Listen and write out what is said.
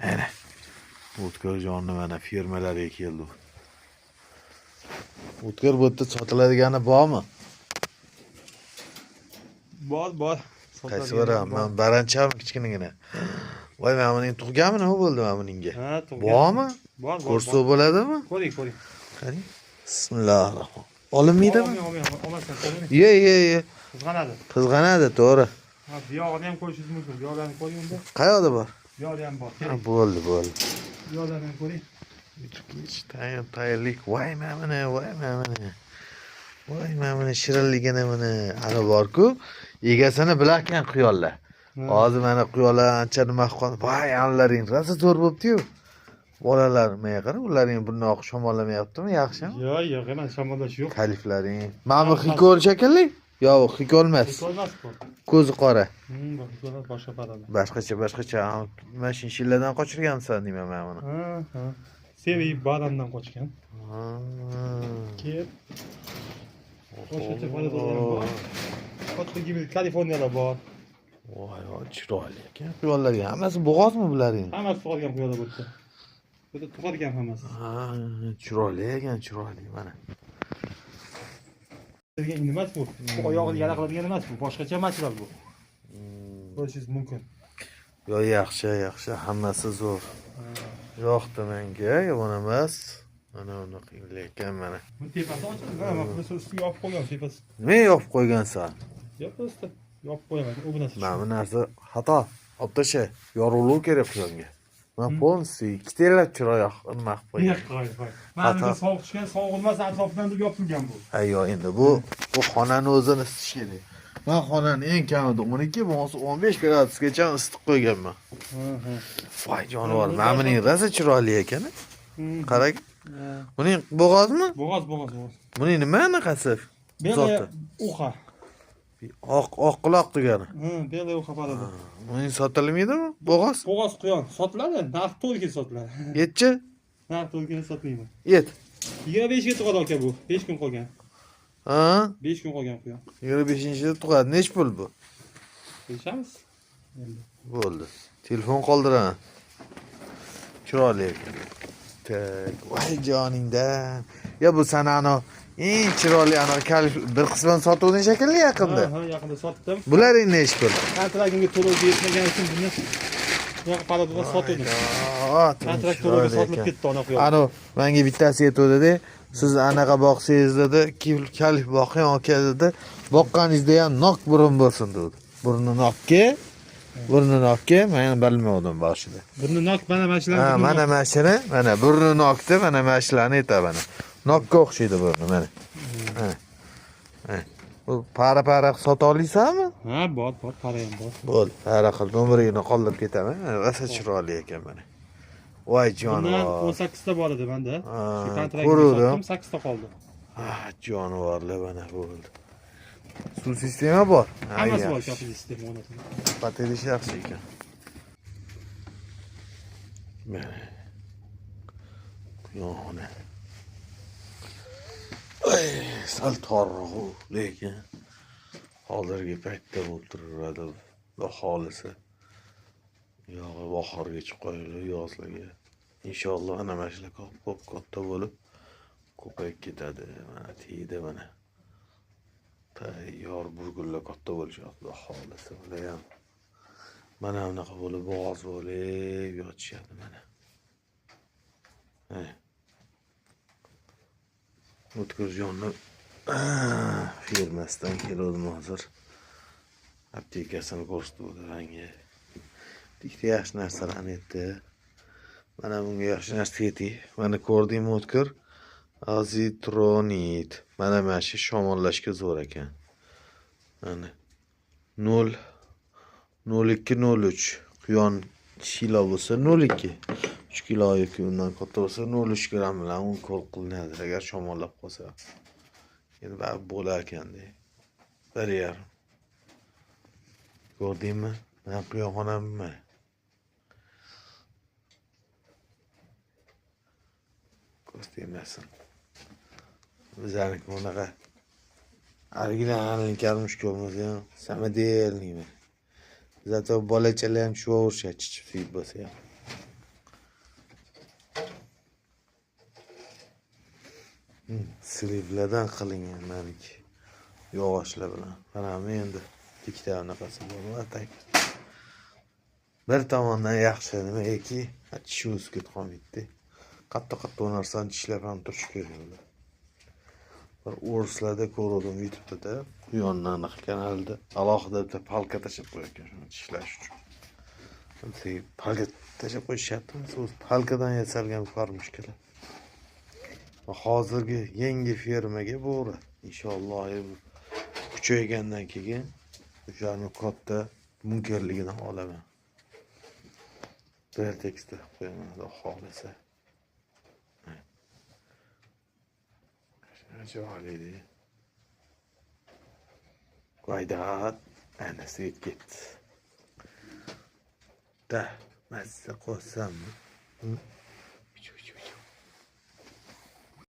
Ana. O'tkir jonni mana fermalarga keldi. O'tkir bu yerda sotiladigani bormi? Bor. Qaysi biri? Men baranchami kichkinagina. Voy, men buning tug'ganmi, nima bo'ldi men buningga? Ha, tug'gan. Bormi? Bor. Ko'rsa bo'ladimi? Ko'ring. Qarang. Bismillahirrohmanirrohim. Olinmaydimi? Olmasan, Ye. Qizg'anadi, to'g'ri. Ha, bu yog'ini ham qo'yishingiz mumkin. Bu yog'larni ko'ring unda. Qayoqda bor? Bu yog'i ham bor. Ha, bo'ldi. Bu yog'larni ko'ring. Tayyorlik. Voy, mana shirinligini mana ana bor-ku. Egasini bilarkan quyonlar. Hozir mana quyonlar ancha nima qilgan. Voy, anlaring rosa zo'r bo'libdi-yu. Bolalar menga qara, ularning burnoq shamollamayaptimi? Yaxshimi? Yo'q, emas, shamollash yo'q. Kaliflaring. Mana bu xikol shekilli? Yo'q, xikol emas. Ko'zi qora. Boshqa parada. Boshqacha. Mana shinshillardan qochirgansan deyman men buni. Ha. Seviy barandan qochgan. Ha. Kel. Boshqacha paradlar bor. Katta gibi Kaliforniyada bor. Voy, chiroyli ekan. Quyonlarga hammasi bo'g'ozmi bularning? Hammasi tug'ilgan quyonlar bo'ldi. Bu yerda tug'ilgan hammasi. Ha, chiroyli ekan, mana. Nima emas bu? Oyog'ini yara qiladigan emas bu. Boshqacha material bu. Ko'rishingiz mumkin. Yo, yaxshi, hammasi zo'r. Yo'qdi menga, yomon emas. Mana uni qiyinlaykan mana. Bu tepasi ochildi, mana bu ustiga yopib qo'ygan tepasi. Nima yopib qo'ygansan? Yo'q, usti yopib qo'ygan. U bu narsa. Mana bu narsa xato. Olib tasha, yorug'lik kerak quyonga. Men polsi ikkitala chiroyoq nima qilib qo'ygan. Qo'y. Mana sovuq tushgan, sovuq bo'lmasa atrofidan deb yopilgan bu. Ayyo, endi bu xonani o'zini isitish kerak. Men xonani eng kamida 12, bo'lmasa 15 gradusgacha isitib qo'yganman. Voy jonivor, mana buning rosa chiroyli ekan. Qarang. Buning bo'g'ozmi? Bo'g'oz. Buning nima anaqasi? Beli uxa. Oq quloq degani. Beli uxa parada. Buning sotilmaydimi? Bo'g'oz? Bo'g'oz quyon sotiladi, narx to'lga sotiladi. Yetchi? Narx to'lga sotmayman. Yet. 25 ga tug'adi aka bu. 5 kun qolgan. Ha? 5 kun qolgan quyon. 25-da tug'adi. Nech pul bu? Kelishamiz? Endi. Bo'ldi. Telefon qoldiraman. Chiroyli ekan. Voy joningdan. Ya bu sanani eng chiroyli ana kalif bir qismini sotuvding shekilli yaqinda. Ha, yaqinda sotdim. Bularning nech pul? Kontraktga to'lov yetmagan uchun buni yo'q parada sotdim. Kontrakt to'lovga sotilib ketdi ona quyon. Ano, menga bittasi yetdi-da. Siz anaqa boqsangiz-da, kalif boqing aka dedi. Boqqaningizda ham nok burun bo'lsin dedi. Burni nokka, men bilmadim boshida. Burni nok mana mashinani. Ha, mana mashina, mana burni nokda, mana mashinani aytaman. Nokka o'xshaydi burni mana. Ha. Bu para sota olaysanmi? Ha, bor, para ham bor. Bo'l, para qil, nomeringni qoldirib ketaman. Rosa chiroyli ekan mana. Voy jonivor. 18 ta bor edi menda. Shu kontraktni ko'rdim. 8 ta qoldi. Ah, jonivorlar mana bo'ldi. Suv sistema bor. Hammasi bor, kapital sistema o'rnatildi. Patelish yaxshi ekan. Mana. Yo'qni. Sal torroq, lekin hozirgi paytda o'tiradi. Xohlasa yog'i bahorga chiqib qo'yiladi, yozlarga. Inshaalloh ana mashina ko'p katta bo'lib ko'payib ketadi. Mana tiydi mana. Tayyor burgullar katta bo'lishadi, xohlasa bular ham. Mana bunaqa bo'lib bo'g'oz bo'lib yotishadi mana. O'tkir jonni firmasidan keldim hozir. Aptekasini ko'rsatdi menga. Bitta yaxshi narsalarni aytdi. Mana bunga yaxshi narsa aytdi. Mana ko'rdingmi O'tkir? Azitronit. Mana shu shamollashga zo'r ekan. Mana 0203 quyon kilo bo'lsa 02. 3 kilo yoki undan katta bo'lsa 0.3 gram bilan u ko'l qilinadi agar shamollab qolsa. Endi baribir bo'lar ekanda. 1.5. Ko'rdingmi? Men quyonxonammi? Ko'rsatmasin. Bizlarniki bunaqa originalni karmushka bo'lmasa ham samodelniy. Zato bolachalar ham shu o'xshab chiqib bo'lsa ham. Slivlardan qilingan maniki. Yog'ochlar bilan. Mana endi ikkita anaqasi bor, atak. Bir tomondan yaxshi nimaki, tishi o'sib qolmaydi. Qattiq narsani tishlab ham turish kerak. Bir o'rslarda ko'rdim YouTube'da, quyondan kanalda alohida bitta palka tashib qo'ygan shuni tishlash uchun. Palka tashib qo'yishyaptimi? O'zi palkadan yasalgan farmoshkalar. Hozirgi yangi fermaga bo'ri. Inshaalloh kuchaygandan keyin o'shaning katta bunkerligini olaman. Vertex'da qo'yaman, xohlasa. Jo'alidi. Qo'ydat, ana seit ketdi. Da, mazza qo'ysammi?